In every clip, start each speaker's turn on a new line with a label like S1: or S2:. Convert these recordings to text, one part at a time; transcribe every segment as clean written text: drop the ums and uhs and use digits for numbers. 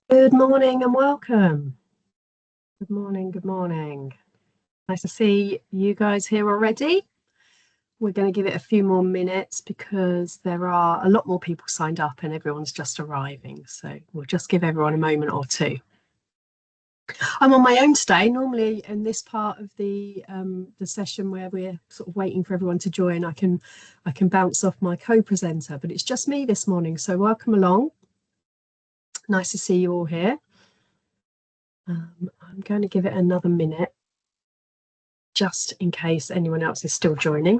S1: Good morning and welcome. Good morning, good morning. Nice to see you guys here already. We're going to give it a few more minutes because there are a lot more people signed up and everyone's just arriving. So we'll just give everyone a moment or two. I'm on my own today. Normally in this part of the session where we're sort of waiting for everyone to join, I can bounce off my co-presenter, but it's just me this morning. So welcome along. Nice to see you all here. I'm going to give it another minute just in case anyone else is still joining.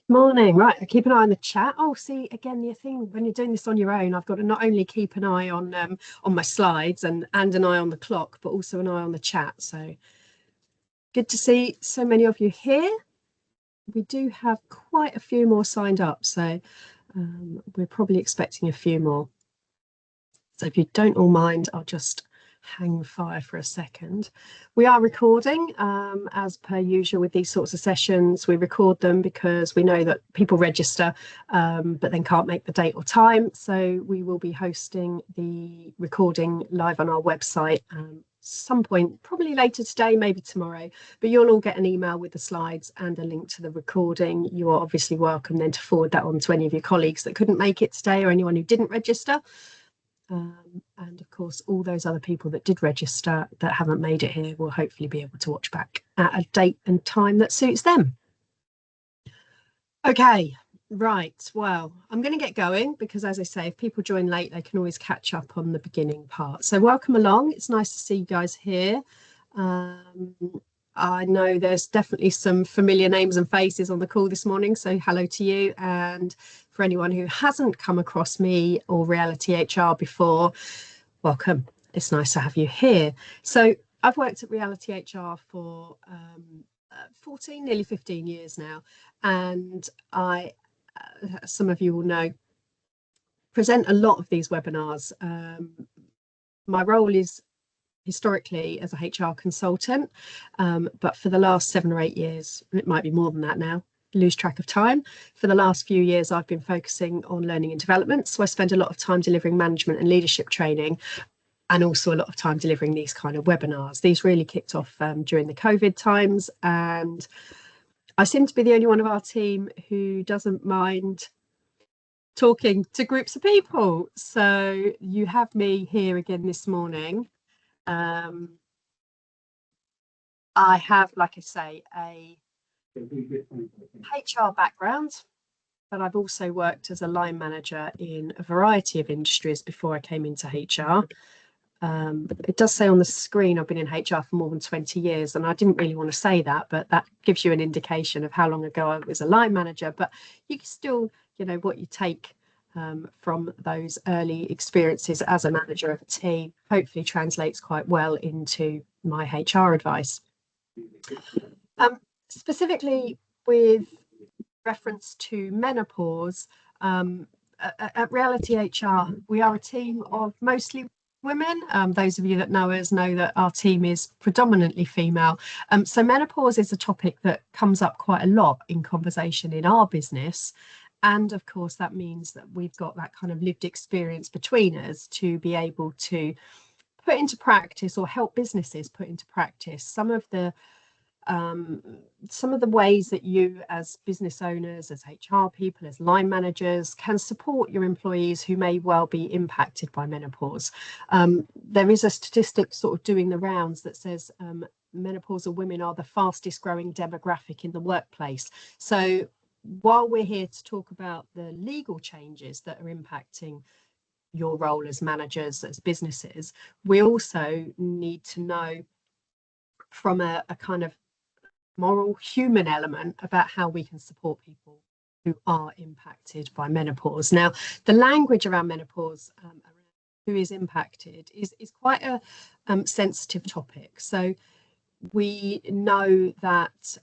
S1: Morning, right, I keep an eye on the chat. Oh, see, again, the thing when you're doing this on your own, I've got to not only keep an eye on my slides and an eye on the clock, but also an eye on the chat. So good to see so many of you here. We do have quite a few more signed up, so we're probably expecting a few more. So if you don't all mind, I'll just hang fire for a second. We are recording, as per usual with these sorts of sessions. We record them because we know that people register, but then can't make the date or time. So we will be hosting the recording live on our website some point, probably later today, maybe tomorrow, but you'll all get an email with the slides and a link to the recording. You are obviously welcome then to forward that on to any of your colleagues that couldn't make it today or anyone who didn't register. And of course, all those other people that did register that haven't made it here will hopefully be able to watch back at a date and time that suits them. Okay, right. Well, I'm going to get going because, as I say, if people join late, they can always catch up on the beginning part. So welcome along. It's nice to see you guys here. I know there's definitely some familiar names and faces on the call this morning, so hello to you. And for anyone who hasn't come across me or Reality HR before, welcome. It's nice to have you here. So I've worked at Reality HR for 14, nearly 15 years now, and I, some of you will know, present a lot of these webinars. My role is historically as a HR consultant, but for the last 7 or 8 years, it might be more than that now, lose track of time. For the last few years, I've been focusing on learning and development. So I spend a lot of time delivering management and leadership training and also a lot of time delivering these kind of webinars. These really kicked off during the COVID times. And I seem to be the only one of our team who doesn't mind talking to groups of people. So you have me here again this morning. I have, like I say, a HR background, but I've also worked as a line manager in a variety of industries before I came into HR. It does say on the screen I've been in HR for more than 20 years, and I didn't really want to say that, but that gives you an indication of how long ago I was a line manager. But you can still, what you take from those early experiences as a manager of a team hopefully translates quite well into my HR advice. Specifically with reference to menopause, at Reality HR, we are a team of mostly women. Those of you that know us know that our team is predominantly female. So menopause is a topic that comes up quite a lot in conversation in our business. And of course, that means that we've got that kind of lived experience between us to be able to put into practice or help businesses put into practice some of the ways that you as business owners, as HR people, as line managers can support your employees who may well be impacted by menopause. There is a statistic sort of doing the rounds that says menopausal women are the fastest growing demographic in the workplace. So while we're here to talk about the legal changes that are impacting your role as managers, as businesses, we also need to know from a kind of moral human element about how we can support people who are impacted by menopause. Now, the language around menopause, who is impacted, is quite a sensitive topic. So we know that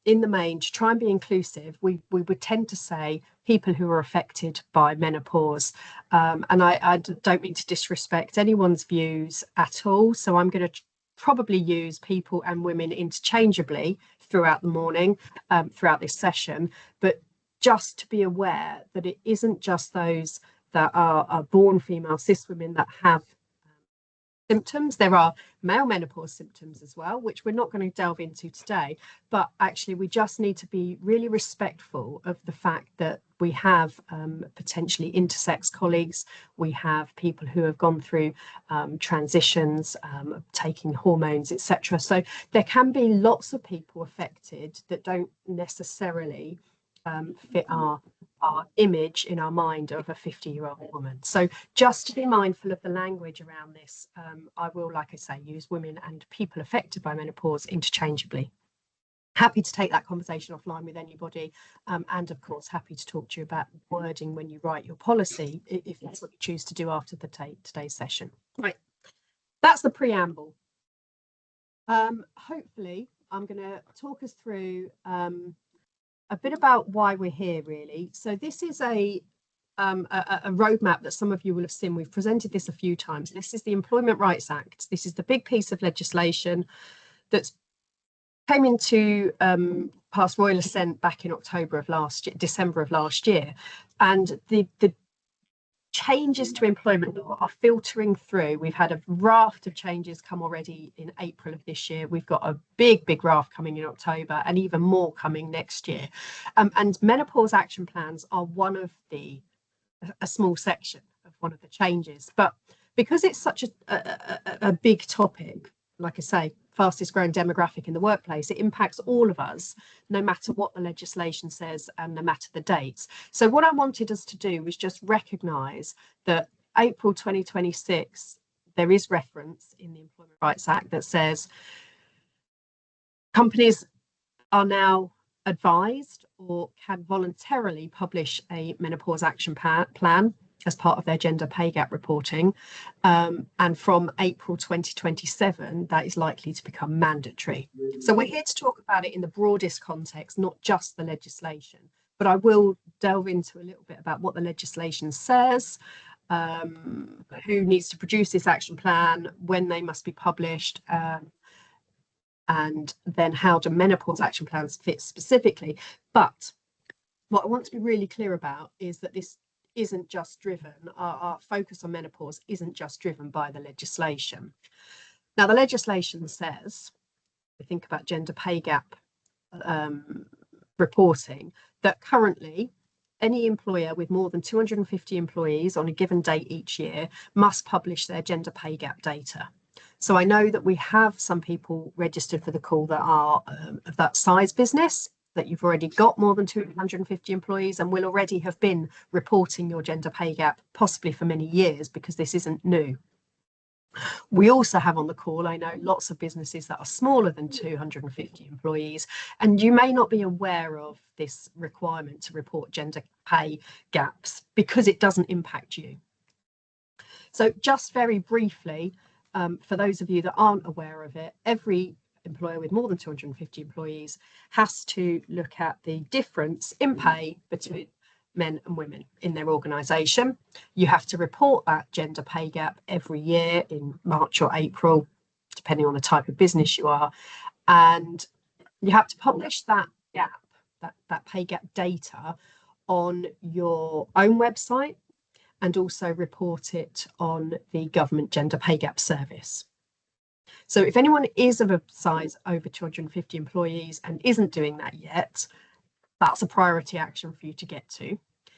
S1: in the main, to try and be inclusive, we would tend to say people who are affected by menopause. And I don't mean to disrespect anyone's views at all. So I'm going to probably use people and women interchangeably throughout the morning, throughout this session. But just to be aware that it isn't just those that are born female cis women that have symptoms. There are male menopause symptoms as well, which we're not going to delve into today, but actually we just need to be really respectful of the fact that we have potentially intersex colleagues, we have people who have gone through transitions, taking hormones, etc. So there can be lots of people affected that don't necessarily fit our image in our mind of a 50-year-old woman. So just to be mindful of the language around this, I will, like I say, use women and people affected by menopause interchangeably. Happy to take that conversation offline with anybody, and of course happy to talk to you about wording when you write your policy, if that's what you choose to do after today's session. Right, that's the preamble. Hopefully I'm going to talk us through a bit about why we're here, really. So this is a roadmap that some of you will have seen. We've presented this a few times. This is the Employment Rights Act. This is the big piece of legislation that came into past royal assent back in December of last year. And the changes to employment law are filtering through. We've had a raft of changes come already in April of this year. We've got a big raft coming in October, and even more coming next year. And menopause action plans are one of a small section of one of the changes. But because it's such a big topic, like I say, fastest growing demographic in the workplace, it impacts all of us, no matter what the legislation says and no matter the dates. So what I wanted us to do was just recognise that April 2026, there is reference in the Employment Rights Act that says companies are now advised or can voluntarily publish a menopause action plan as part of their gender pay gap reporting. And from April 2027, that is likely to become mandatory. So we're here to talk about it in the broadest context, not just the legislation, but I will delve into a little bit about what the legislation says, who needs to produce this action plan, when they must be published, and then how do menopause action plans fit specifically. But what I want to be really clear about is that this isn't just driven, our focus on menopause isn't just driven by the legislation. Now, the legislation says, we think about gender pay gap reporting, that currently any employer with more than 250 employees on a given date each year must publish their gender pay gap data. So I know that we have some people registered for the call that are of that size business, that you've already got more than 250 employees and will already have been reporting your gender pay gap, possibly for many years, because this isn't new. We also have on the call, I know, lots of businesses that are smaller than 250 employees, and you may not be aware of this requirement to report gender pay gaps because it doesn't impact you. So just very briefly, for those of you that aren't aware of it, every employer with more than 250 employees has to look at the difference in pay between men and women in their organisation. You have to report that gender pay gap every year in March or April, depending on the type of business you are. And you have to publish that gap, that pay gap data on your own website, and also report it on the government gender pay gap service. So if anyone is of a size over 250 employees and isn't doing that yet, that's a priority action for you to get to.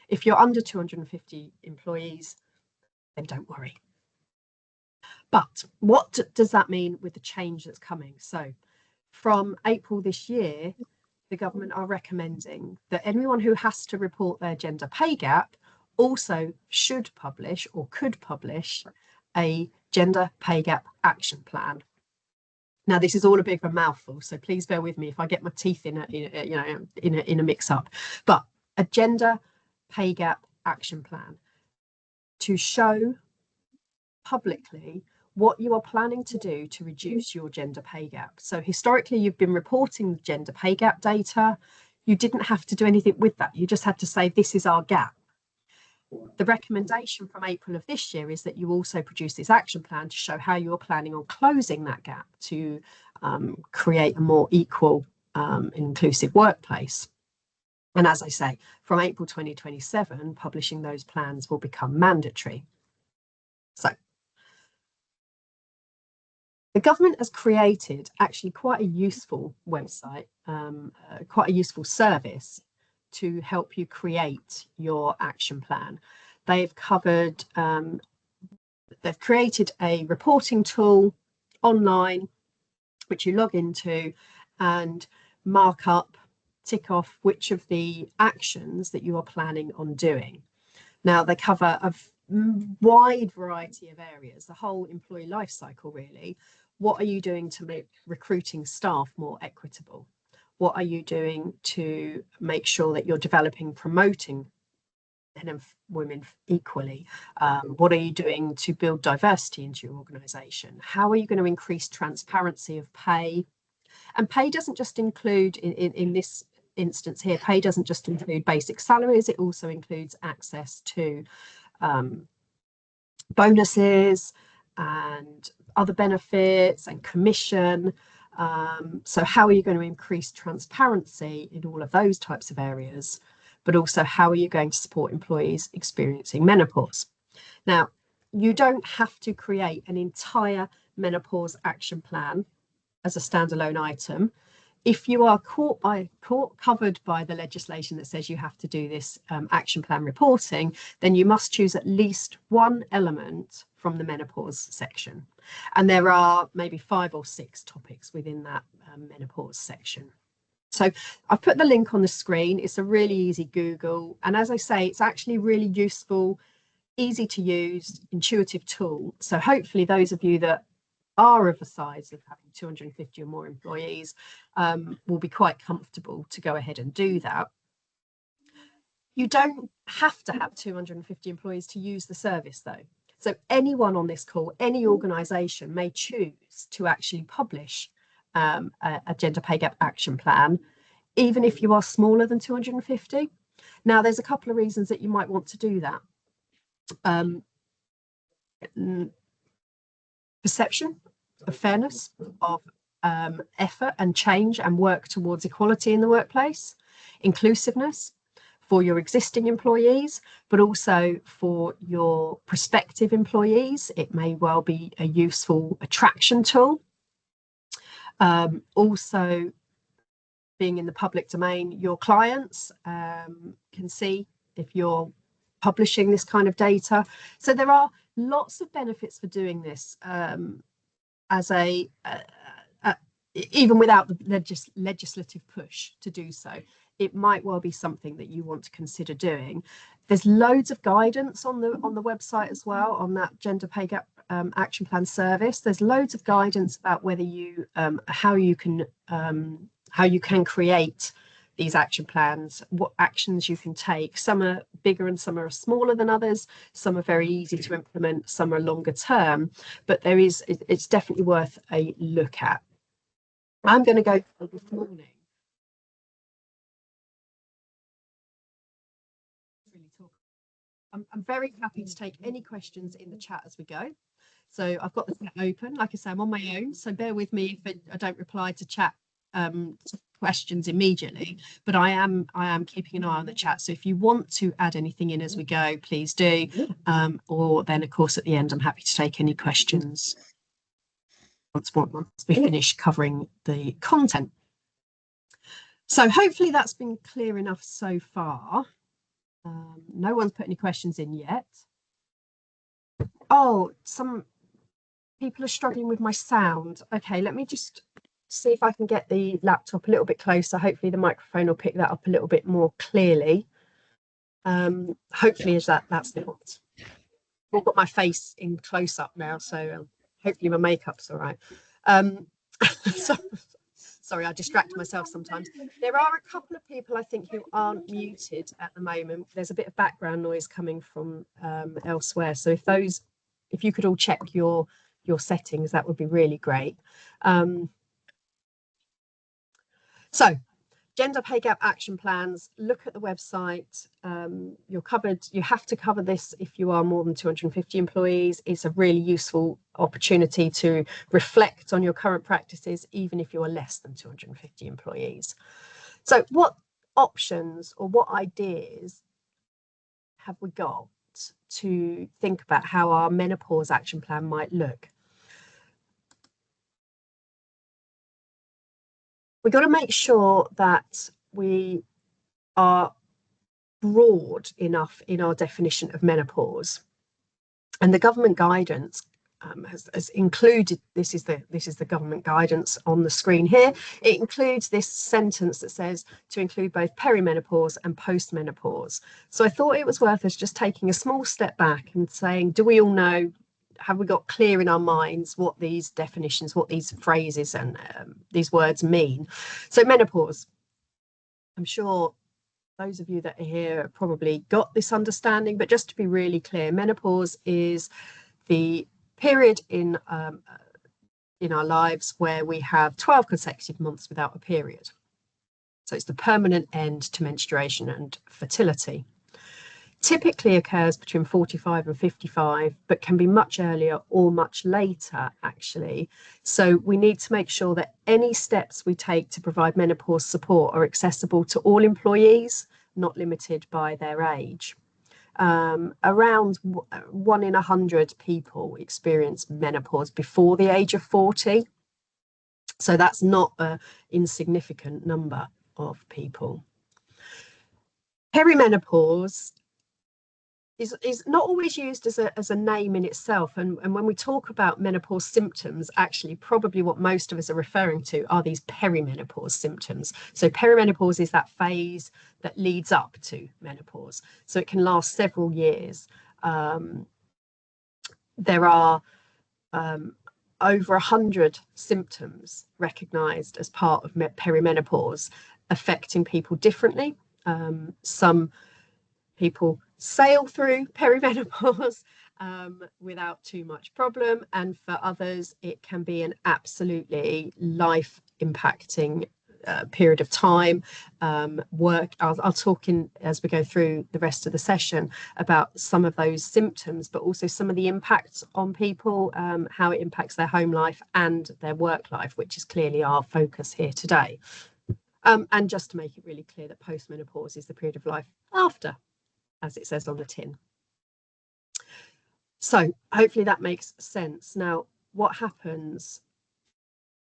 S1: If you're under 250 employees, then don't worry. But what does that mean with the change that's coming? So from April this year, the government are recommending that anyone who has to report their gender pay gap also should publish or could publish a gender pay gap action plan. Now, this is all a bit of a mouthful, so please bear with me if I get my teeth in a mix-up. But a gender pay gap action plan to show publicly what you are planning to do to reduce your gender pay gap. So historically, you've been reporting gender pay gap data. You didn't have to do anything with that. You just had to say, this is our gap. The recommendation from April of this year is that you also produce this action plan to show how you're planning on closing that gap to create a more equal, inclusive workplace. And as I say, from April 2027, publishing those plans will become mandatory. So the government has created actually quite a useful website, quite a useful service to help you create your action plan. They've covered, they've created a reporting tool online, which you log into and mark up, tick off which of the actions that you are planning on doing. Now, they cover a wide variety of areas, the whole employee life cycle, really. What are you doing to make recruiting staff more equitable? What are you doing to make sure that you're developing, promoting men and women equally? What are you doing to build diversity into your organisation? How are you going to increase transparency of pay? And pay doesn't just include, in this instance here, pay doesn't just include basic salaries, it also includes access to bonuses and other benefits and commission. So how are you going to increase transparency in all of those types of areas? But also, how are you going to support employees experiencing menopause? Now, you don't have to create an entire menopause action plan as a standalone item. If you are covered by the legislation that says you have to do this action plan reporting, then you must choose at least one element from the menopause section. And there are maybe 5 or 6 topics within that menopause section. So I've put the link on the screen. It's a really easy Google. And as I say, it's actually really useful, easy to use, intuitive tool. So hopefully those of you that are of a size of having 250 or more employees will be quite comfortable to go ahead and do that. You don't have to have 250 employees to use the service though. So anyone on this call, any organisation may choose to actually publish a gender pay gap action plan, even if you are smaller than 250. Now, there's a couple of reasons that you might want to do that. Perception of fairness, of effort and change and work towards equality in the workplace, inclusiveness for your existing employees, but also for your prospective employees. It may well be a useful attraction tool. Also, being in the public domain, your clients can see if you're publishing this kind of data. So there are lots of benefits for doing this as a even without the legislative push to do so. It might well be something that you want to consider doing. There's loads of guidance on the website as well, on that gender pay gap action plan service. There's loads of guidance about whether you how you can create these action plans, what actions you can take. Some are bigger and some are smaller than others. Some are very easy to implement, some are longer term, but it's definitely worth a look at. I'm going to go this morning. I'm very happy to take any questions in the chat as we go. So I've got the chat open. Like I say, I'm on my own, so bear with me if I don't reply to chat questions immediately, but I am keeping an eye on the chat. So if you want to add anything in as we go, please do. Or then, of course, at the end, I'm happy to take any questions once we finish covering the content. So hopefully that's been clear enough so far. No one's put any questions in yet. Oh, some people are struggling with my sound. Okay, let me just see if I can get the laptop a little bit closer. Hopefully the microphone will pick that up a little bit more clearly. Hopefully that's not. I've got my face in close up now, so hopefully my makeup's all right. Sorry, I distract myself sometimes. There are a couple of people I think who aren't muted at the moment. There's a bit of background noise coming from elsewhere. So if you could all check your settings, that would be really great. So gender pay gap action plans, look at the website. You're covered. You have to cover this if you are more than 250 employees. It's a really useful opportunity to reflect on your current practices, even if you are less than 250 employees. So what options or what ideas have we got to think about how our menopause action plan might look? We've got to make sure that we are broad enough in our definition of menopause, and the government guidance has included, this is the government guidance on the screen here. It includes this sentence that says to include both perimenopause and postmenopause. So I thought it was worth us just taking a small step back and saying, do we all know, have we got clear in our minds what these definitions, what these phrases and these words mean? So menopause, I'm sure those of you that are here have probably got this understanding, but just to be really clear, menopause is the period in our lives where we have 12 consecutive months without a period. So it's the permanent end to menstruation and fertility. Typically occurs between 45 and 55, but can be much earlier or much later, actually. So we need to make sure that any steps we take to provide menopause support are accessible to all employees, not limited by their age. Around 1 in 100 people experience menopause before the age of 40. So that's not an insignificant number of people. Perimenopause is not always used as a name in itself. And when we talk about menopause symptoms, actually, probably what most of us are referring to are these perimenopause symptoms. So perimenopause is that phase that leads up to menopause. So it can last several years. There are over 100 symptoms recognized as part of perimenopause, affecting people differently. Some people sail through perimenopause without too much problem, and for others it can be an absolutely life impacting period of time. I'll talk in as we go through the rest of the session about some of those symptoms, but also some of the impacts on people, how it impacts their home life and their work life, which is clearly our focus here today. And just to make it really clear that postmenopause is the period of life after, as it says on the tin. So hopefully that makes sense. Now, what happens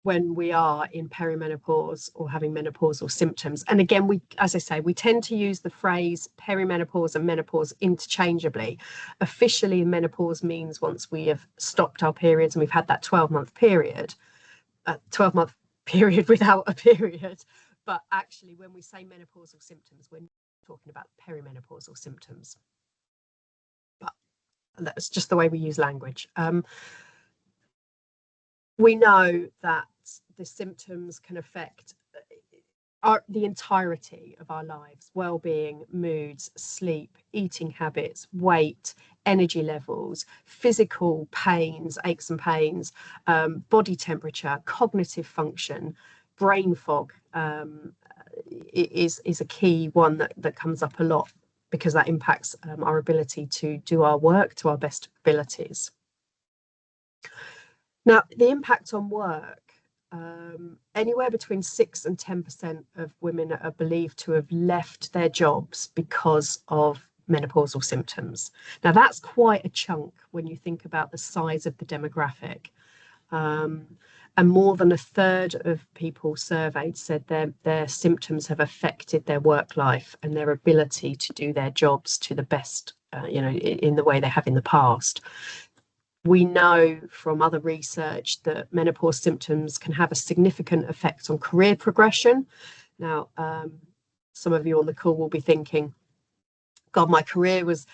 S1: when we are in perimenopause or having menopausal symptoms? And again, as I say, we tend to use the phrase perimenopause and menopause interchangeably. Officially, menopause means once we have stopped our periods and we've had that 12-month period, 12-month period without a period. But actually, when we say menopausal symptoms, we're talking about perimenopausal symptoms. But that's just the way we use language. We know that the symptoms can affect the entirety of our lives: well-being, moods, sleep, eating habits, weight, energy levels, physical pains, aches and pains, body temperature, cognitive function, brain fog is a key one that comes up a lot, because that impacts our ability to do our work to our best abilities. Now, the impact on work, anywhere between 6 and 10% of women are believed to have left their jobs because of menopausal symptoms. Now, that's quite a chunk when you think about the size of the demographic. And more than a third of people surveyed said their symptoms have affected their work life and their ability to do their jobs to the best, in the way they have in the past. We know from other research that menopause symptoms can have a significant effect on career progression. Now, some of you on the call will be thinking, God, my career was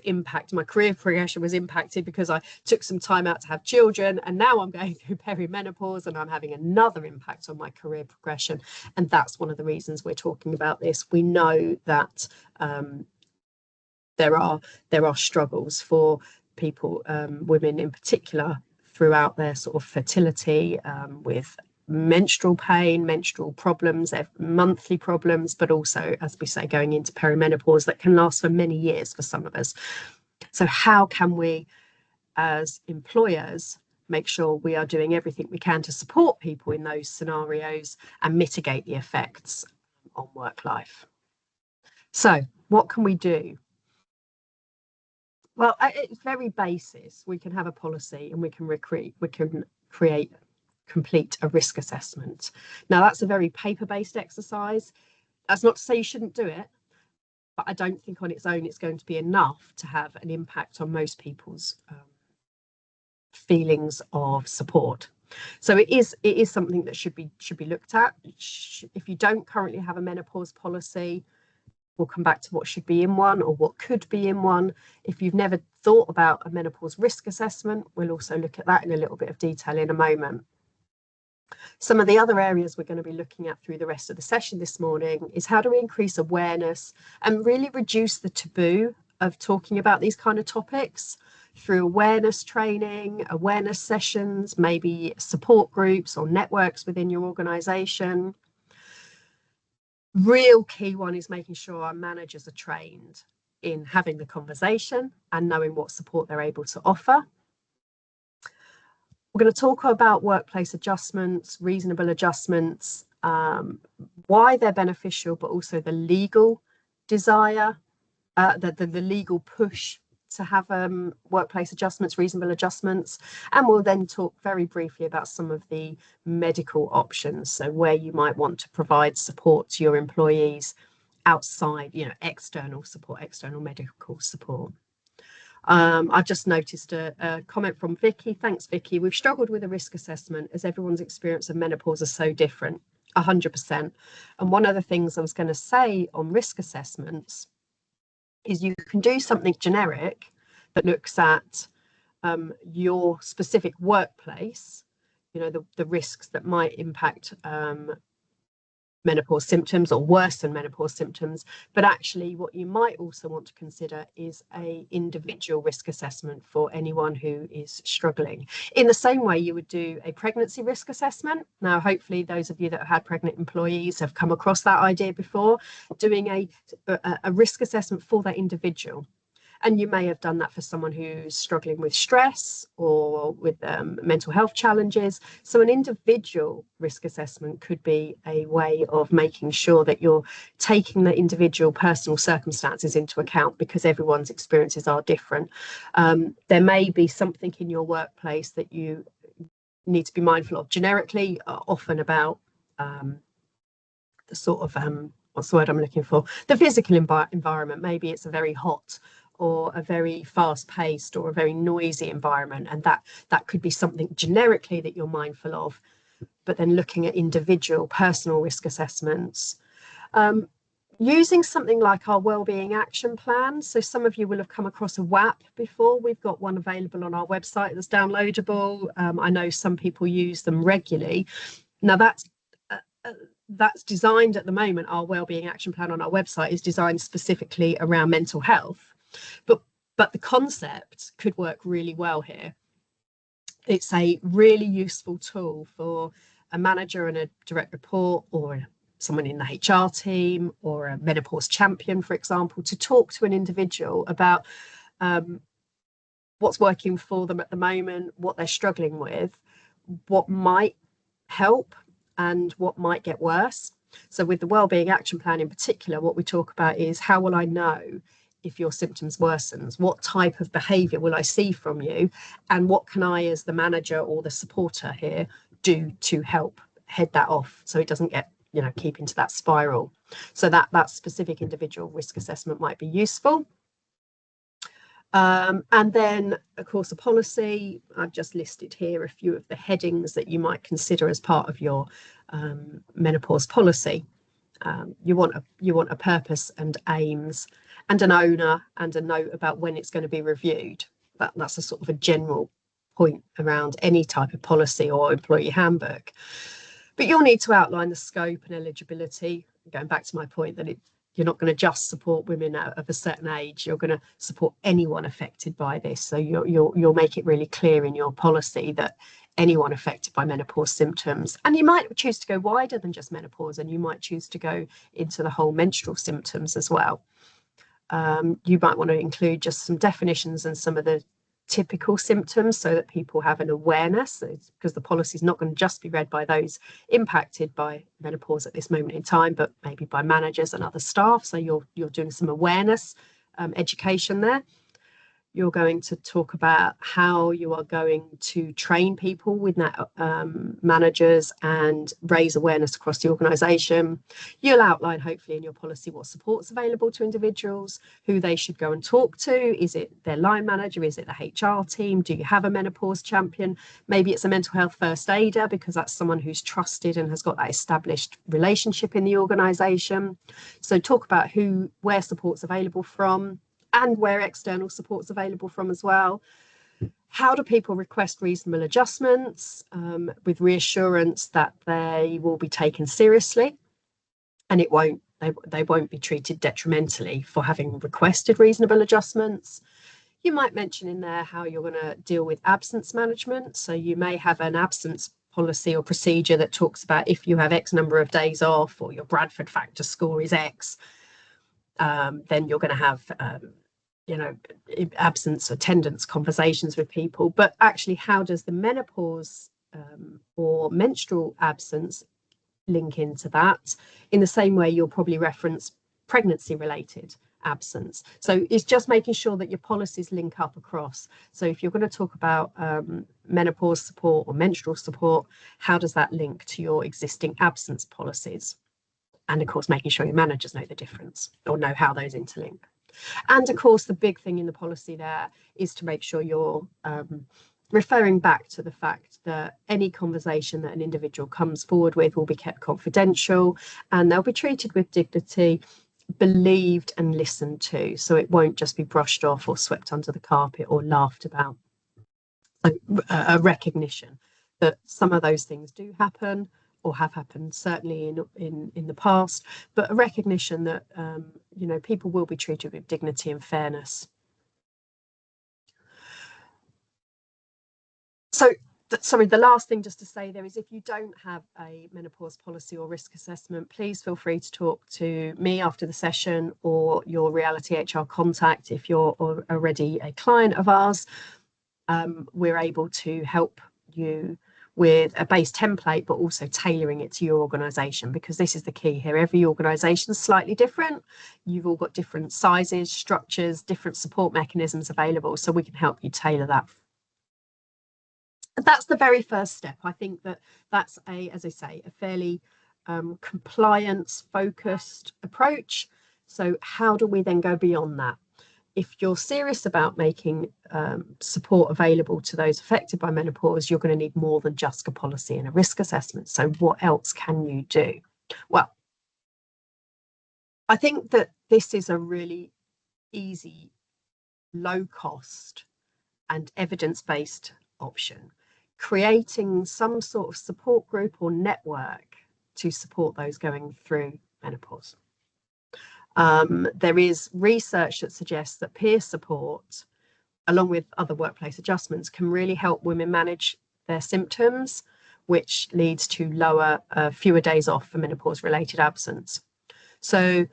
S1: impacted. My career progression was impacted because I took some time out to have children, and now I'm going through perimenopause and I'm having another impact on my career progression. And that's one of the reasons we're talking about this. We know that there are struggles for people, women in particular, throughout their sort of fertility, with menstrual pain, menstrual problems, monthly problems, but also, as we say, going into perimenopause that can last for many years for some of us. So how can we, as employers, make sure we are doing everything we can to support people in those scenarios and mitigate the effects on work life? So what can we do? Well, at its very basis, we can have a policy and we can complete a risk assessment. Now, that's a very paper-based exercise. That's not to say you shouldn't do it, but I don't think on its own it's going to be enough to have an impact on most people's feelings of support. So it is something that should be looked at. If you don't currently have a menopause policy, we'll come back to what should be in one or what could be in one. If you've never thought about a menopause risk assessment, we'll also look at that in a little bit of detail in a moment. Some of the other areas we're going to be looking at through the rest of the session this morning is how do we increase awareness and really reduce the taboo of talking about these kind of topics through awareness training, awareness sessions, maybe support groups or networks within your organisation. Real key one is making sure our managers are trained in having the conversation and knowing what support they're able to offer. We're going to talk about workplace adjustments, reasonable adjustments, why they're beneficial, but also the legal desire, the legal push to have workplace adjustments, reasonable adjustments. And we'll then talk very briefly about some of the medical options. So where you might want to provide support to your employees outside, external support, external medical support. I've just noticed a comment from Vicky. Thanks, Vicky. We've struggled with a risk assessment as everyone's experience of menopause is so different. 100%. And one of the things I was going to say on risk assessments is you can do something generic that looks at your specific workplace, the risks that might impact menopause symptoms or worsen menopause symptoms. But actually what you might also want to consider is a individual risk assessment for anyone who is struggling, in the same way you would do a pregnancy risk assessment. Now, hopefully those of you that have had pregnant employees have come across that idea before, doing a risk assessment for that individual. And you may have done that for someone who's struggling with stress or with mental health challenges. So an individual risk assessment could be a way of making sure that you're taking the individual personal circumstances into account, because everyone's experiences are different. There may be something in your workplace that you need to be mindful of generically, often about the sort of, what's the word I'm looking for? The physical environment. Maybe it's a very hot or a very fast-paced or a very noisy environment, and that could be something generically that you're mindful of. But then looking at individual personal risk assessments, using something like our Wellbeing Action Plan. So some of you will have come across a WAP before. We've got one available on our website that's downloadable. I know some people use them regularly. Now that's designed at the moment. Our Wellbeing Action Plan on our website is designed specifically around mental health. But the concept could work really well here. It's a really useful tool for a manager and a direct report, or someone in the HR team, or a menopause champion, for example, to talk to an individual about what's working for them at the moment, what they're struggling with, what might help and what might get worse. So with the Wellbeing Action Plan in particular, what we talk about is, how will I know if your symptoms worsens? What type of behaviour will I see from you? And what can I, as the manager or the supporter here, do to help head that off so it doesn't get, keep into that spiral? So that specific individual risk assessment might be useful. And then, of course, a policy. I've just listed here a few of the headings that you might consider as part of your menopause policy. You want a purpose and aims, and an owner, and a note about when it's going to be reviewed. That's a sort of a general point around any type of policy or employee handbook. But you'll need to outline the scope and eligibility. Going back to my point that you're not going to just support women of a certain age. You're going to support anyone affected by this. So you'll make it really clear in your policy that anyone affected by menopause symptoms, and you might choose to go wider than just menopause, and you might choose to go into the whole menstrual symptoms as well. You might want to include just some definitions and some of the typical symptoms so that people have an awareness, because the policy is not going to just be read by those impacted by menopause at this moment in time, but maybe by managers and other staff. So you're doing some awareness education there. You're going to talk about how you are going to train people with that, managers, and raise awareness across the organisation. You'll outline, hopefully, in your policy what support's available to individuals, who they should go and talk to. Is it their line manager? Is it the HR team? Do you have a menopause champion? Maybe it's a mental health first aider, because that's someone who's trusted and has got that established relationship in the organisation. So talk about where support's available from, and where external support's available from as well. How do people request reasonable adjustments with reassurance that they will be taken seriously, and they won't be treated detrimentally for having requested reasonable adjustments? You might mention in there how you're going to deal with absence management. So you may have an absence policy or procedure that talks about if you have X number of days off, or your Bradford factor score is X, then you're going to have absence attendance conversations with people. But actually, how does the menopause or menstrual absence link into that? In the same way you'll probably reference pregnancy related absence. So it's just making sure that your policies link up across. So if you're going to talk about menopause support or menstrual support, how does that link to your existing absence policies? And of course, making sure your managers know the difference or know how those interlink. And of course, the big thing in the policy there is to make sure you're referring back to the fact that any conversation that an individual comes forward with will be kept confidential, and they'll be treated with dignity, believed and listened to. So it won't just be brushed off or swept under the carpet or laughed about. So a recognition that some of those things do happen, or have happened certainly in the past, but a recognition that people will be treated with dignity and fairness. So sorry, the last thing just to say there is, if you don't have a menopause policy or risk assessment, please feel free to talk to me after the session, or your Reality HR contact if you're already a client of ours. We're able to help you with a base template, but also tailoring it to your organisation, because this is the key here. Every organisation is slightly different. You've all got different sizes, structures, different support mechanisms available, so we can help you tailor that. That's the very first step. I think that's as I say, a fairly compliance focused approach. So how do we then go beyond that? If you're serious about making support available to those affected by menopause, you're going to need more than just a policy and a risk assessment. So what else can you do? Well, I think that this is a really easy, low cost and evidence-based option, creating some sort of support group or network to support those going through menopause. There is research that suggests that peer support, along with other workplace adjustments, can really help women manage their symptoms, which leads to fewer days off for menopause related absence. So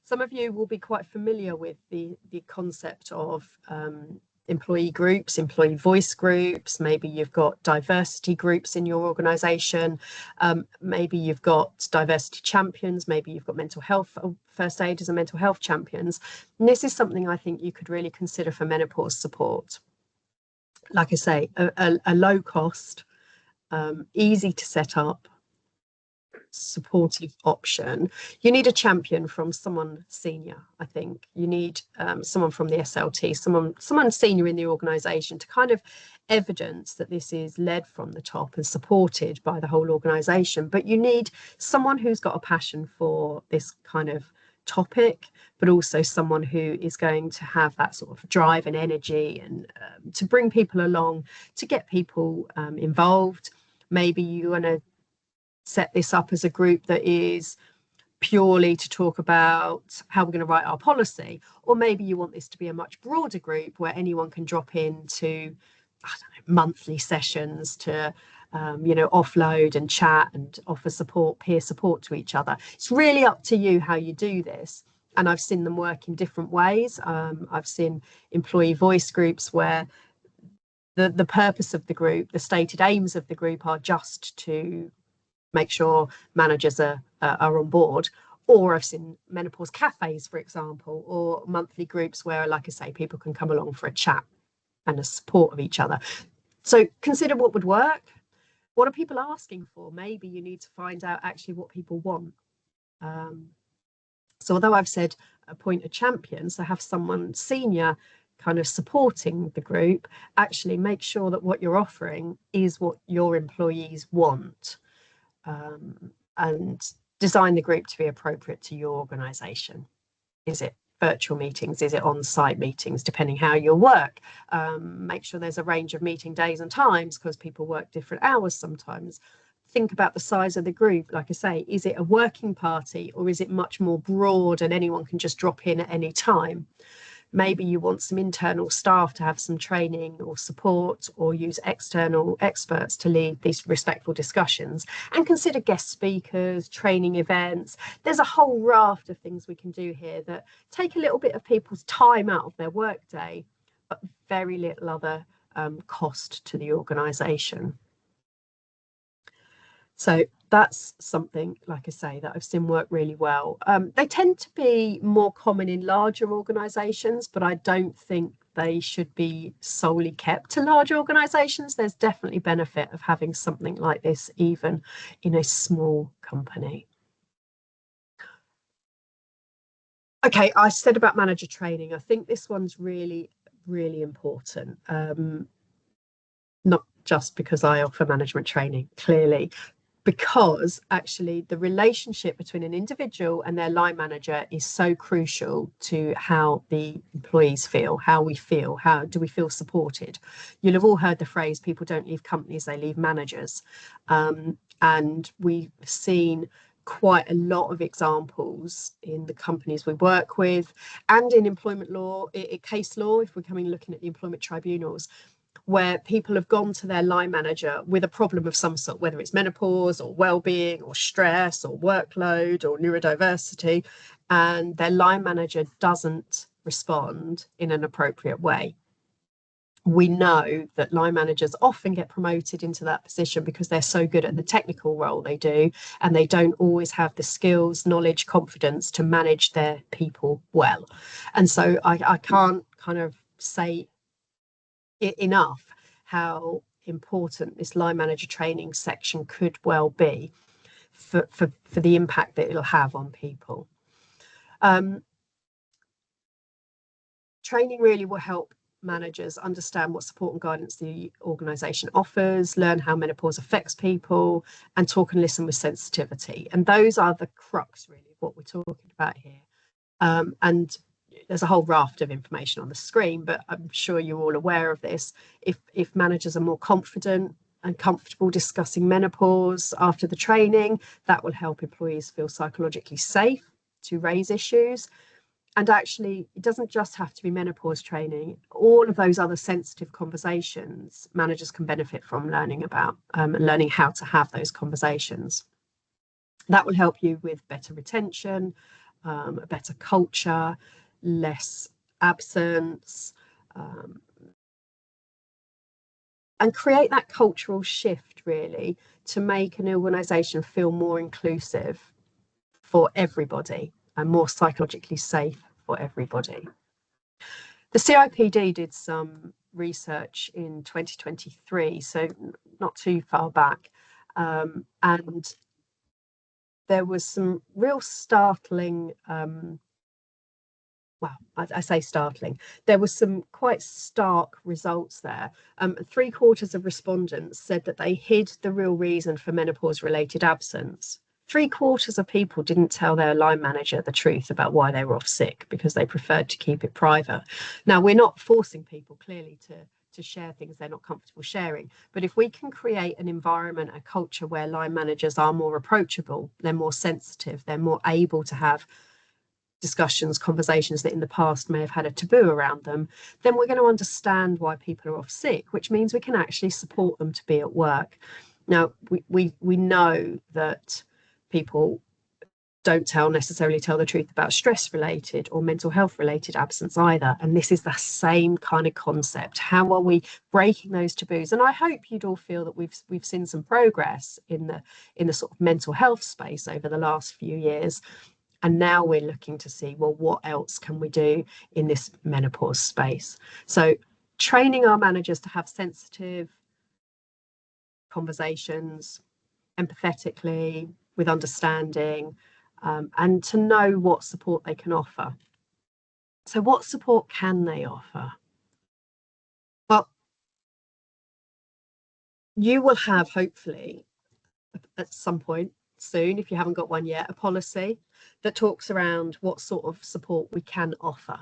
S1: some of you will be quite familiar with the concept of employee groups, employee voice groups. Maybe you've got diversity groups in your organisation. Maybe you've got diversity champions. Maybe you've got mental health first aiders and mental health champions. And this is something I think you could really consider for menopause support. Like I say, a low cost, easy to set up, supportive option. You need a champion from someone senior. I think you need someone from the SLT, someone senior in the organisation, to kind of evidence that this is led from the top and supported by the whole organisation. But you need someone who's got a passion for this kind of topic, but also someone who is going to have that sort of drive and energy, and to bring people along, to get people involved. Maybe you're going to set this up as a group that is purely to talk about how we're going to write our policy, or maybe you want this to be a much broader group where anyone can drop into, I don't know, monthly sessions to offload and chat and offer support, peer support to each other. It's really up to you how you do this, And I've seen them work in different ways. I've seen employee voice groups where the purpose of the group, the stated aims of the group are just to make sure managers are on board. Or I've seen menopause cafes, for example, or monthly groups where, like I say, people can come along for a chat and a support of each other. So consider what would work. What are people asking for? Maybe you need to find out actually what people want. So although I've said appoint a champion, so have someone senior kind of supporting the group, actually make sure that what you're offering is what your employees want. And design the group to be appropriate to your organisation. Is it virtual meetings? Is it on-site meetings? Depending how you work. Make sure there's a range of meeting days and times because people work different hours sometimes. Think about the size of the group. Like I say, is it a working party or is it much more broad and anyone can just drop in at any time? Maybe you want some internal staff to have some training or support, or use external experts to lead these respectful discussions, and consider guest speakers, training events. There's a whole raft of things we can do here that take a little bit of people's time out of their workday, but very little other cost to the organisation. So that's something, like I say, that I've seen work really well. They tend to be more common in larger organisations, but I don't think they should be solely kept to large organisations. There's definitely benefit of having something like this even in a small company. Okay, I said about manager training. I think this one's really, really important. Not just because I offer management training, clearly, because actually the relationship between an individual and their line manager is so crucial to how the employees feel, how we feel, how do we feel supported. You'll have all heard the phrase, people don't leave companies, they leave managers. And we've seen quite a lot of examples in the companies we work with and in employment law, case law, if we're looking at the employment tribunals, where people have gone to their line manager with a problem of some sort, whether it's menopause or well-being or stress or workload or neurodiversity, and their line manager doesn't respond in an appropriate way. We know that line managers often get promoted into that position because they're so good at the technical role they do, and they don't always have the skills, knowledge, confidence to manage their people well. And so I can't kind of say enough how important this line manager training section could well be for the impact that it'll have on people. Training really will help managers understand what support and guidance the organisation offers, learn how menopause affects people, and talk and listen with sensitivity. And those are the crux, really, of what we're talking about here. And there's a whole raft of information on the screen, but I'm sure you're all aware of this. If managers are more confident and comfortable discussing menopause after the training, that will help employees feel psychologically safe to raise issues. And actually, it doesn't just have to be menopause training. All of those other sensitive conversations managers can benefit from learning about, and learning how to have those conversations. That will help you with better retention, a better culture, less absence, and create that cultural shift, really, to make an organisation feel more inclusive for everybody and more psychologically safe for everybody. The CIPD did some research in 2023, so not too far back, and there was some real startling, well, I say startling, there was some quite stark results there. 3/4 of respondents said that they hid the real reason for menopause-related absence. 3/4 of people didn't tell their line manager the truth about why they were off sick because they preferred to keep it private. Now, we're not forcing people, clearly, to share things they're not comfortable sharing. But if we can create an environment, a culture where line managers are more approachable, they're more sensitive, they're more able to have discussions, conversations that in the past may have had a taboo around them, then we're going to understand why people are off sick, which means we can actually support them to be at work. Now, we know that people don't necessarily tell the truth about stress related or mental health related absence either. And this is the same kind of concept. How are we breaking those taboos? And I hope you'd all feel that we've seen some progress in the sort of mental health space over the last few years. And now we're looking to see, well, what else can we do in this menopause space? So training our managers to have sensitive conversations, empathetically, with understanding, and to know what support they can offer. So what support can they offer? Well, you will have, hopefully, at some point soon, if you haven't got one yet, a policy that talks around what sort of support we can offer.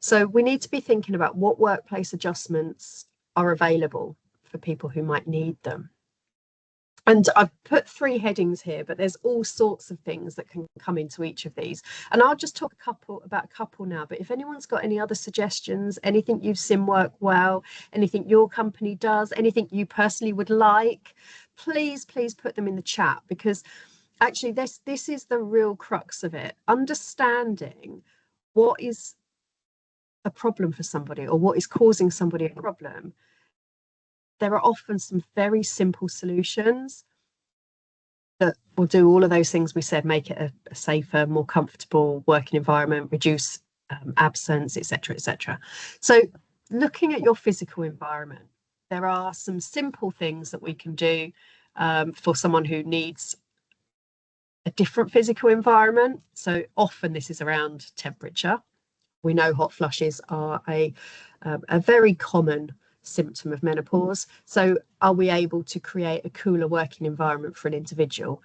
S1: So we need to be thinking about what workplace adjustments are available for people who might need them. And I've put 3 headings here, but there's all sorts of things that can come into each of these. And I'll just talk about a couple now. But if anyone's got any other suggestions, anything you've seen work well, anything your company does, anything you personally would like, please put them in the chat, because actually this is the real crux of it. Understanding what is a problem for somebody or what is causing somebody a problem. There are often some very simple solutions that will do all of those things we said, make it a safer, more comfortable working environment, reduce absence, etc., etc. So looking at your physical environment, there are some simple things that we can do for someone who needs a different physical environment. So often this is around temperature. We know hot flushes are a very common symptom of menopause. So are we able to create a cooler working environment for an individual,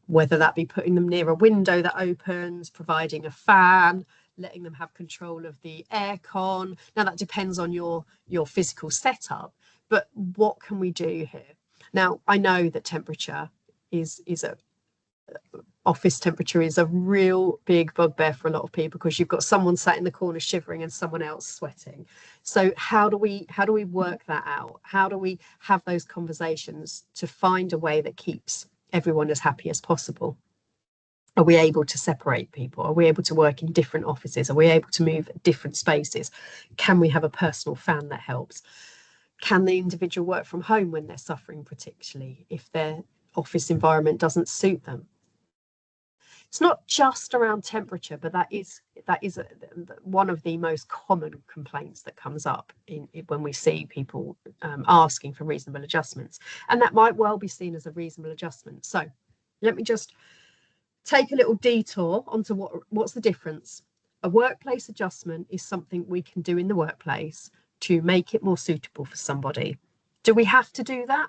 S1: whether that be putting them near a window that opens, providing a fan, letting them have control of the aircon? Now that depends on your physical setup, but what can we do here? Now, I know that temperature is a office temperature is a real big bugbear for a lot of people, because you've got someone sat in the corner shivering and someone else sweating. So how do we work that out? How do we have those conversations to find a way that keeps everyone as happy as possible? Are we able to separate people? Are we able to work in different offices? Are we able to move different spaces? Can we have a personal fan that helps? Can the individual work from home when they're suffering, particularly if their office environment doesn't suit them? It's not just around temperature, but that is one of the most common complaints that comes up when we see people asking for reasonable adjustments, and that might well be seen as a reasonable adjustment. So let me just take a little detour onto what's the difference. A workplace adjustment is something we can do in the workplace to make it more suitable for somebody. Do we have to do that?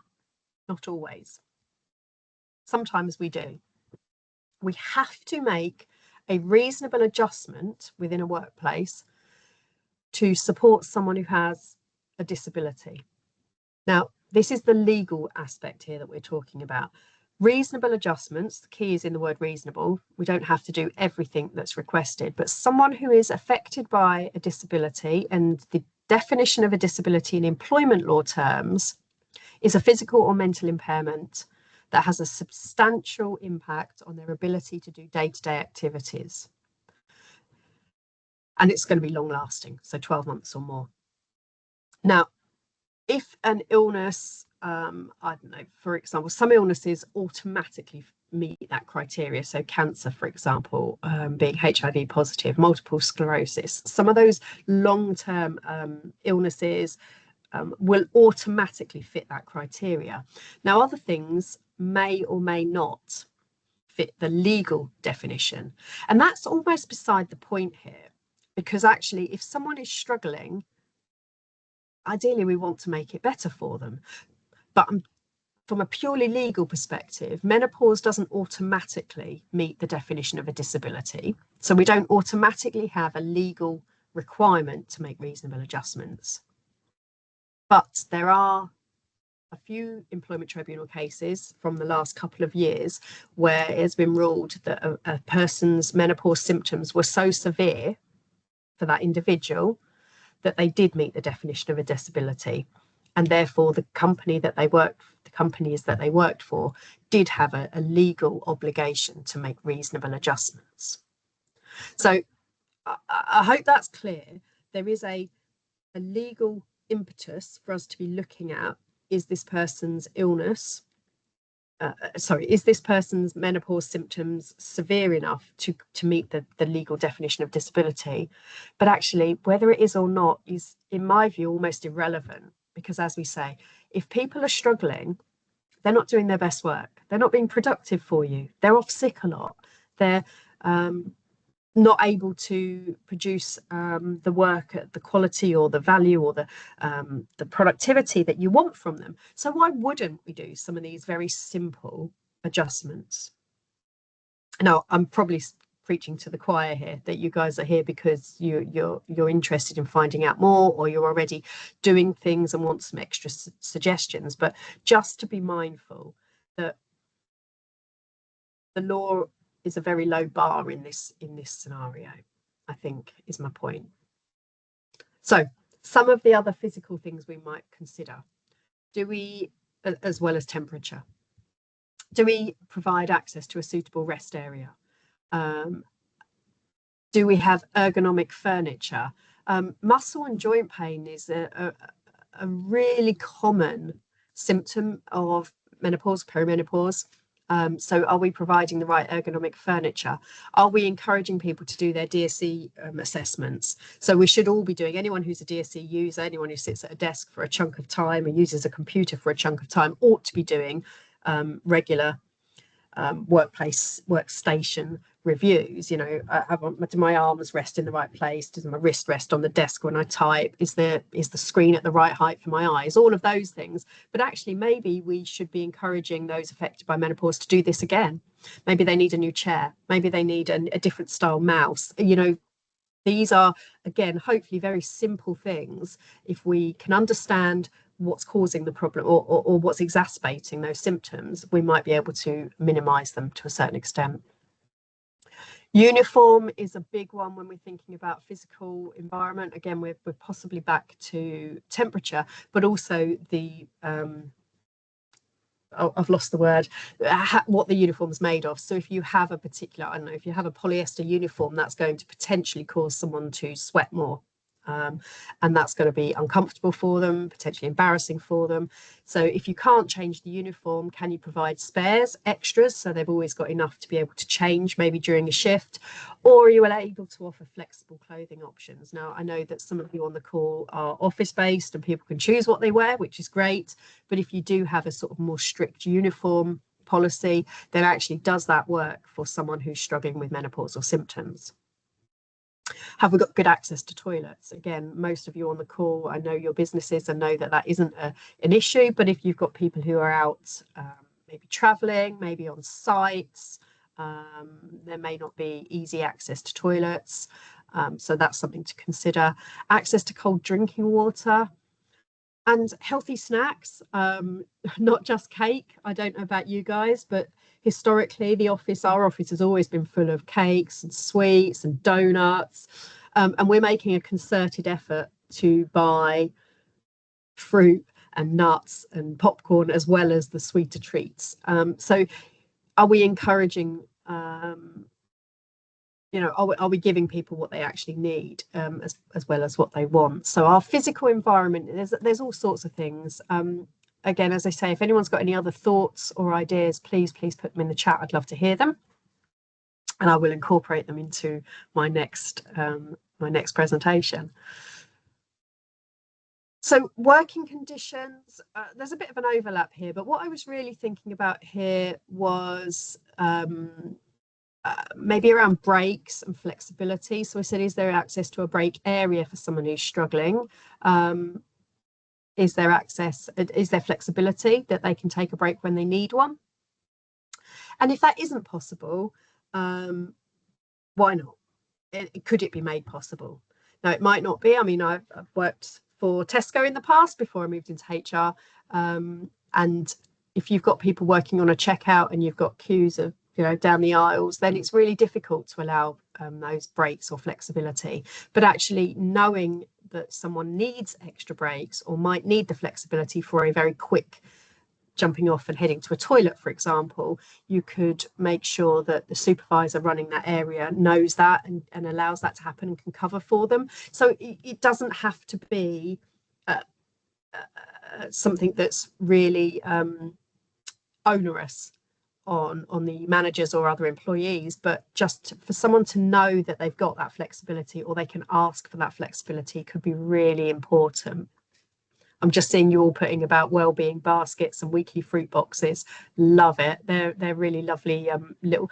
S1: Not always. Sometimes we do. We have to make a reasonable adjustment within a workplace to support someone who has a disability. Now, this is the legal aspect here that we're talking about. Reasonable adjustments, the key is in the word reasonable. We don't have to do everything that's requested, but someone who is affected by a disability, and the definition of a disability in employment law terms is a physical or mental impairment that has a substantial impact on their ability to do day-to-day activities. And it's going to be long lasting, so 12 months or more. Now, if an illness, I don't know, for example, some illnesses automatically meet that criteria. So cancer, for example, being HIV positive, multiple sclerosis, some of those long-term illnesses will automatically fit that criteria. Now, other things may or may not fit the legal definition. And that's almost beside the point here, because actually, if someone is struggling, ideally we want to make it better for them. But from a purely legal perspective, menopause doesn't automatically meet the definition of a disability. So we don't automatically have a legal requirement to make reasonable adjustments. But there are a few employment tribunal cases from the last couple of years where it has been ruled that a person's menopause symptoms were so severe for that individual that they did meet the definition of a disability, and therefore the company that they worked the companies that they worked for did have a legal obligation to make reasonable adjustments. So I hope that's clear. There is a legal impetus for us to be looking at, is this person's illness, is this person's menopause symptoms severe enough to meet the legal definition of disability? But actually, whether it is or not is, in my view, almost irrelevant, because as we say, if people are struggling, they're not doing their best work. They're not being productive for you. They're off sick a lot. They're not able to produce the work at the quality or the value or the productivity that you want from them. So why wouldn't we do some of these very simple adjustments? Now, I'm probably preaching to the choir here, that you guys are here because you're interested in finding out more, or you're already doing things and want some extra suggestions. But just to be mindful that the law is a very low bar in this scenario, I think, is my point. So some of the other physical things we might consider: do we, as well as temperature, do we provide access to a suitable rest area? Do we have ergonomic furniture? Muscle and joint pain is a really common symptom of menopause, perimenopause. So are we providing the right ergonomic furniture? Are we encouraging people to do their DSE assessments? So we should all be doing, anyone who's a DSE user, anyone who sits at a desk for a chunk of time or uses a computer for a chunk of time, ought to be doing regular workstation reviews. You know, do my arms rest in the right place? Does my wrist rest on the desk when I type? Is the screen at the right height for my eyes? All of those things. But actually, maybe we should be encouraging those affected by menopause to do this again. Maybe they need a new chair. Maybe they need a different style mouse. You know, these are, again, hopefully very simple things. If we can understand what's causing the problem or what's exacerbating those symptoms, we might be able to minimize them to a certain extent. Uniform is a big one when we're thinking about physical environment. Again, we're possibly back to temperature, but also the I've lost the word, what the uniform's made of. So if you have a particular, I don't know, if you have a polyester uniform, that's going to potentially cause someone to sweat more. And that's going to be uncomfortable for them, potentially embarrassing for them. So if you can't change the uniform, can you provide spares, extras, so they've always got enough to be able to change maybe during a shift? Or are you able to offer flexible clothing options? Now, I know that some of you on the call are office-based and people can choose what they wear, which is great. But if you do have a sort of more strict uniform policy, then actually does that work for someone who's struggling with menopausal symptoms? Have we got good access to toilets? Again, most of you on the call, I know your businesses and know that that isn't an issue, but if you've got people who are out maybe traveling, maybe on sites, there may not be easy access to toilets. So that's something to consider. Access to cold drinking water and healthy snacks, not just cake. I don't know about you guys, but historically, our office has always been full of cakes and sweets and donuts. And we're making a concerted effort to buy fruit and nuts and popcorn, as well as the sweeter treats. So are we encouraging, you know, are we giving people what they actually need, as well as what they want? So our physical environment, there's all sorts of things. Again, as I say, if anyone's got any other thoughts or ideas, please put them in the chat. I'd love to hear them, and I will incorporate them into my next presentation. So working conditions, there's a bit of an overlap here, but what I was really thinking about here was maybe around breaks and flexibility. So I said, is there access to a break area for someone who's struggling? Is there flexibility that they can take a break when they need one? And if that isn't possible, why not? Could it be made possible? Now, it might not be. I mean, I've worked for Tesco in the past before I moved into HR. And if you've got people working on a checkout and you've got queues of, you know, down the aisles, then it's really difficult to allow those breaks or flexibility. But actually knowing that someone needs extra breaks or might need the flexibility for a very quick jumping off and heading to a toilet, for example, you could make sure that the supervisor running that area knows that and allows that to happen and can cover for them. So it doesn't have to be something that's really onerous on the managers or other employees, but just for someone to know that they've got that flexibility, or they can ask for that flexibility, could be really important. I'm just seeing you all putting about well-being baskets and weekly fruit boxes. Love it. They're really lovely little.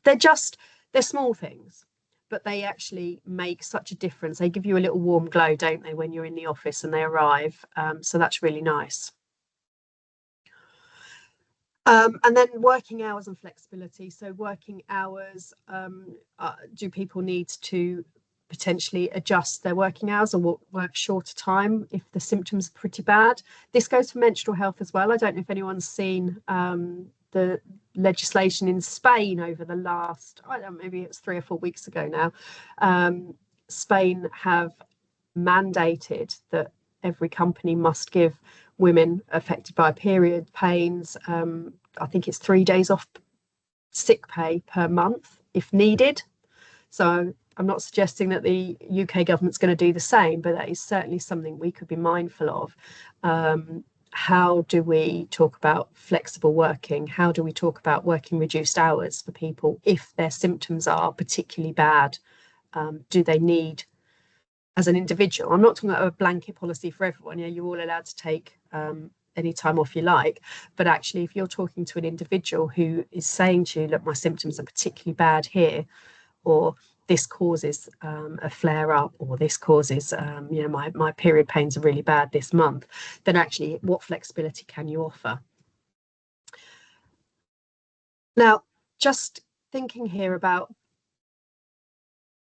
S1: They're small things, but they actually make such a difference. They give you a little warm glow, don't they, when you're in the office and they arrive. So that's really nice. And then working hours and flexibility. So working hours, do people need to potentially adjust their working hours or work shorter time if the symptoms are pretty bad? This goes for menstrual health as well. I don't know if anyone's seen the legislation in Spain over the last, I don't know, maybe it's 3 or 4 weeks ago now. Spain have mandated that every company must give women affected by period pains, I think it's 3 days off sick pay per month if needed. So I'm not suggesting that the UK government's going to do the same, but that is certainly something we could be mindful of. How do we talk about flexible working? How do we talk about working reduced hours for people if their symptoms are particularly bad? Do they need, as an individual, I'm not talking about a blanket policy for everyone, you're all allowed to take any time off you like, but actually if you're talking to an individual who is saying to you, look, my symptoms are particularly bad here, or this causes a flare up, or this causes my period pains are really bad this month, then actually what flexibility can you offer? Now, just thinking here about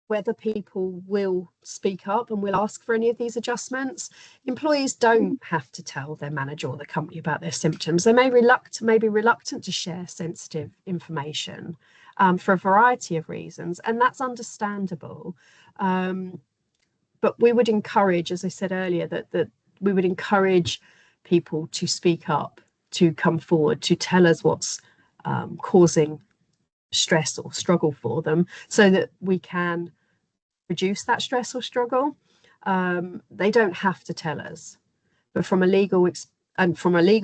S1: whether people will speak up and will ask for any of these adjustments. Employees don't have to tell their manager or the company about their symptoms. They may be reluctant to share sensitive information for a variety of reasons, and that's understandable. But we would encourage, as I said earlier, that we would encourage people to speak up, to come forward, to tell us what's causing stress or struggle for them, so that we can reduce that stress or struggle. They don't have to tell us, but from a legal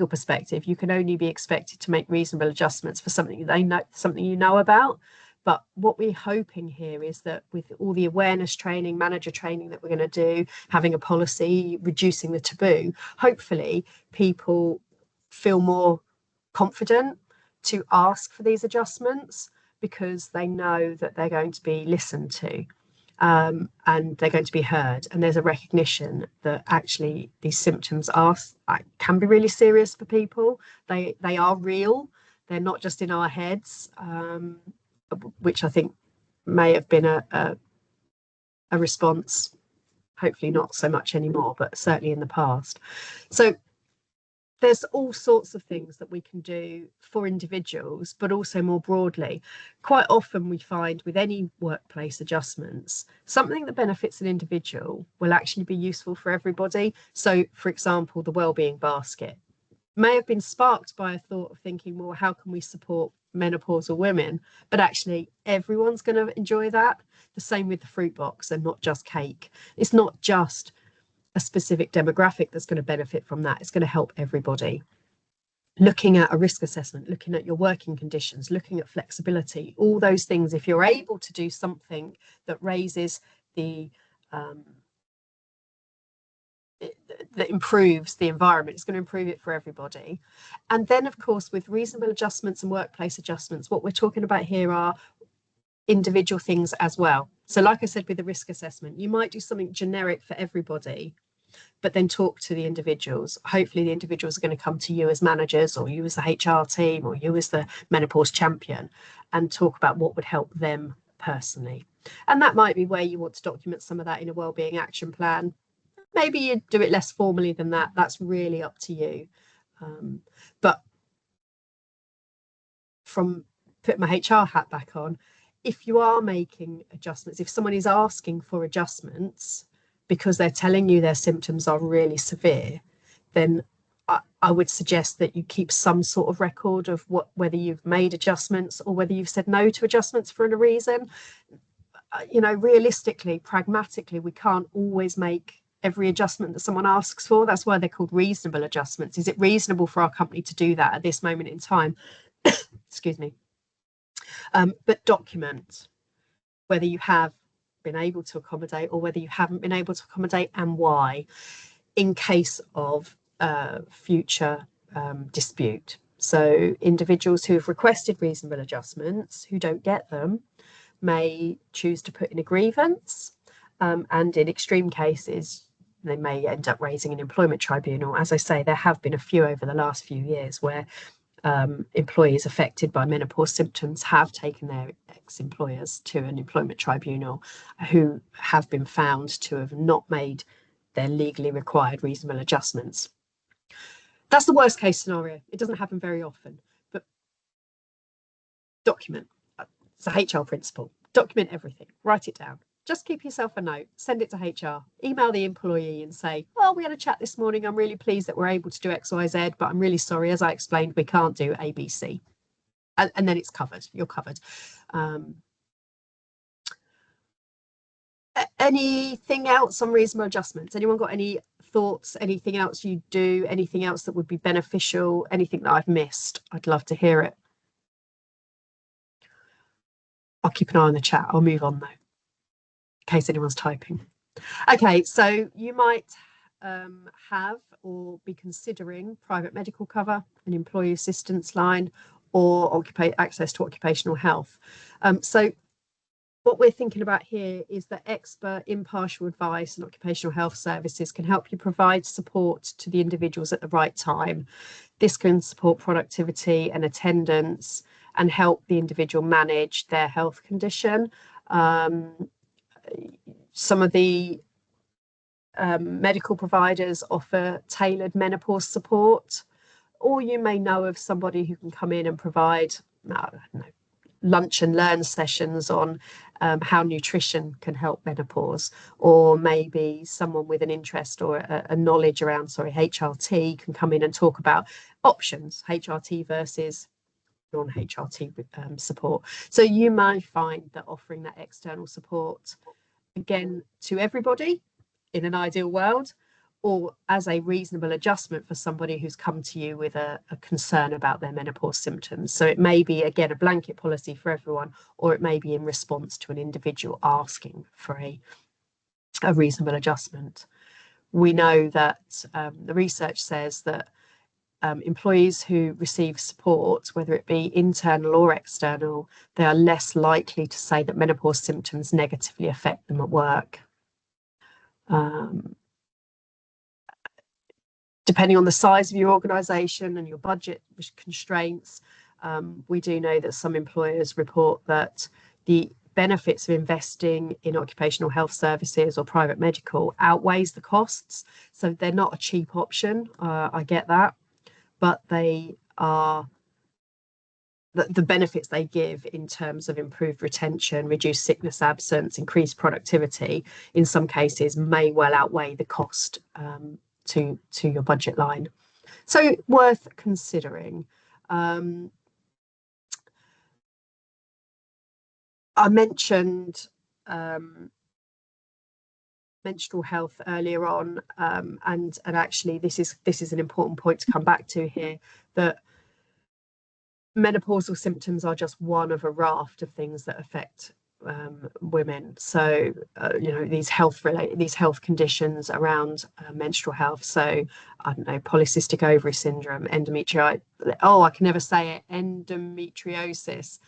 S1: perspective, you can only be expected to make reasonable adjustments for something you know about. But what we're hoping here is that with all the awareness training, manager training that we're going to do, having a policy, reducing the taboo, hopefully people feel more confident to ask for these adjustments, because they know that they're going to be listened to, and they're going to be heard. And there's a recognition that actually these symptoms can be really serious for people. They are real. They're not just in our heads, which I think may have been a response, hopefully not so much anymore, but certainly in the past. So there's all sorts of things that we can do for individuals, but also more broadly. Quite often we find with any workplace adjustments, something that benefits an individual will actually be useful for everybody. So, for example, the wellbeing basket may have been sparked by a thought of thinking, well, how can we support menopausal women? But actually, everyone's going to enjoy that. The same with the fruit box, and not just cake. It's not just a specific demographic that's going to benefit from that. It's going to help everybody. Looking at a risk assessment, looking at your working conditions, looking at flexibility, all those things, if you're able to do something that raises that improves the environment, it's going to improve it for everybody. And then, of course, with reasonable adjustments and workplace adjustments, what we're talking about here are individual things as well. So like I said, with the risk assessment, you might do something generic for everybody, but then talk to the individuals. Hopefully the individuals are going to come to you as managers, or you as the HR team, or you as the menopause champion, and talk about what would help them personally. And that might be where you want to document some of that in a wellbeing action plan. Maybe you do it less formally than that. That's really up to you. But from putting my HR hat back on, if you are making adjustments, if someone is asking for adjustments because they're telling you their symptoms are really severe, then I would suggest that you keep some sort of record of whether you've made adjustments or whether you've said no to adjustments for a reason. You know, realistically, pragmatically, we can't always make every adjustment that someone asks for. That's why they're called reasonable adjustments. Is it reasonable for our company to do that at this moment in time? Excuse me. But document whether you have been able to accommodate or whether you haven't been able to accommodate and why, in case of future dispute. So individuals who have requested reasonable adjustments who don't get them may choose to put in a grievance, and in extreme cases they may end up raising an employment tribunal. As I say, there have been a few over the last few years where employees affected by menopause symptoms have taken their ex-employers to an employment tribunal who have been found to have not made their legally required reasonable adjustments. That's the worst case scenario. It doesn't happen very often, but document. It's a HR principle. Document everything. Write it down. Just keep yourself a note. Send it to HR. Email the employee and say, well, we had a chat this morning. I'm really pleased that we're able to do X, Y, Z, but I'm really sorry. As I explained, we can't do A, B, C. And then it's covered. You're covered. Anything else on reasonable adjustments? Anyone got any thoughts? Anything else you do? Anything else that would be beneficial? Anything that I've missed? I'd love to hear it. I'll keep an eye on the chat. I'll move on though, in case anyone's typing. Okay, so you might have or be considering private medical cover, an employee assistance line, or access to occupational health. So what we're thinking about here is that expert impartial advice and occupational health services can help you provide support to the individuals at the right time. This can support productivity and attendance and help the individual manage their health condition. Some of the medical providers offer tailored menopause support, or you may know of somebody who can come in and provide lunch and learn sessions on how nutrition can help menopause, or maybe someone with an interest or a knowledge around, HRT can come in and talk about options, HRT versus non-HRT support. So you might find that offering that external support, again, to everybody in an ideal world, or as a reasonable adjustment for somebody who's come to you with a concern about their menopause symptoms. So it may be, again, a blanket policy for everyone, or it may be in response to an individual asking for a reasonable adjustment. We know that the research says that employees who receive support, whether it be internal or external, they are less likely to say that menopause symptoms negatively affect them at work. Depending on the size of your organisation and your budget constraints, we do know that some employers report that the benefits of investing in occupational health services or private medical outweighs the costs. So they're not a cheap option. I get that. But they are the benefits they give in terms of improved retention, reduced sickness absence, increased productivity, in some cases may well outweigh the cost to your budget line. So worth considering. I mentioned menstrual health earlier on, and actually this is an important point to come back to here, that menopausal symptoms are just one of a raft of things that affect women. So these health conditions around menstrual health. So I don't know, polycystic ovary syndrome, endometriosis. I can never say it. Endometriosis,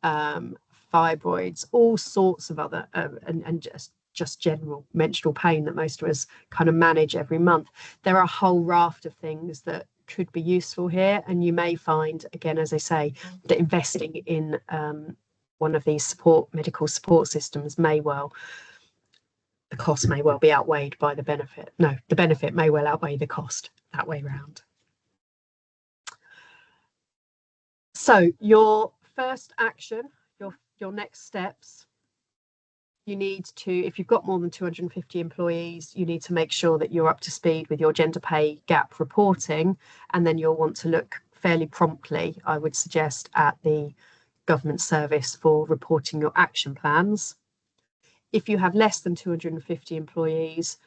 S1: fibroids, all sorts of other, and just general menstrual pain that most of us kind of manage every month. There are a whole raft of things that could be useful here, and you may find, again, as I say, that investing in one of these medical support systems the cost may well be outweighed by the benefit. No, the benefit may well outweigh the cost, that way round. So your first action, your next steps, you need to, if you've got more than 250 employees, you need to make sure that you're up to speed with your gender pay gap reporting, and then you'll want to look fairly promptly, I would suggest, at the government service for reporting your action plans. If you have less than 250 employees,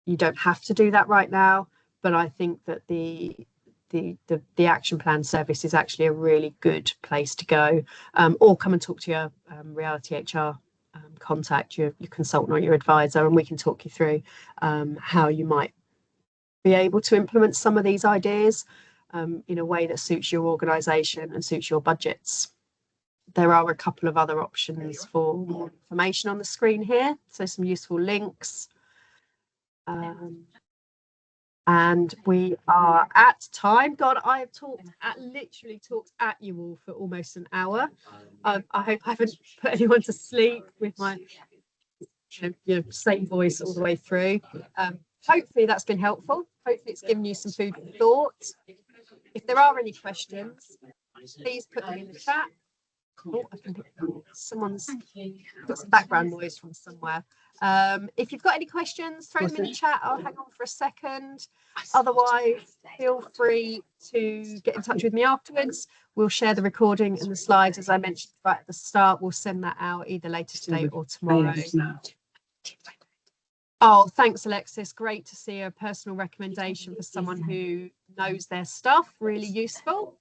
S1: you don't have to do that right now, but I think that the action plan service is actually a really good place to go, or come and talk to your Reality HR contact, your consultant or your advisor, and we can talk you through how you might be able to implement some of these ideas in a way that suits your organisation and suits your budgets. There are a couple of other options for more information on the screen here, so some useful links. And we are at time. God, I have literally talked at you all for almost an hour. I hope I haven't put anyone to sleep with my same voice all the way through. Hopefully that's been helpful. Hopefully it's given you some food for thought. If there are any questions, please put them in the chat. Oh, I can someone's got some background noise from somewhere. If you've got any questions, throw them in the chat. I'll hang on for a second. Otherwise, feel free to get in touch with me afterwards. We'll share the recording and the slides, as I mentioned right at the start. We'll send that out either later today or tomorrow. Oh, thanks, Alexis. Great to see a personal recommendation for someone who knows their stuff. Really useful.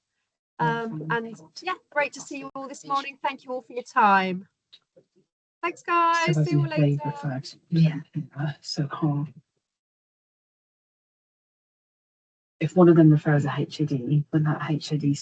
S1: And yeah, great to see you all this morning. Thank you all for your time. Thanks, guys. See you later.
S2: Yeah. So if one of them refers a HAD, when that HAD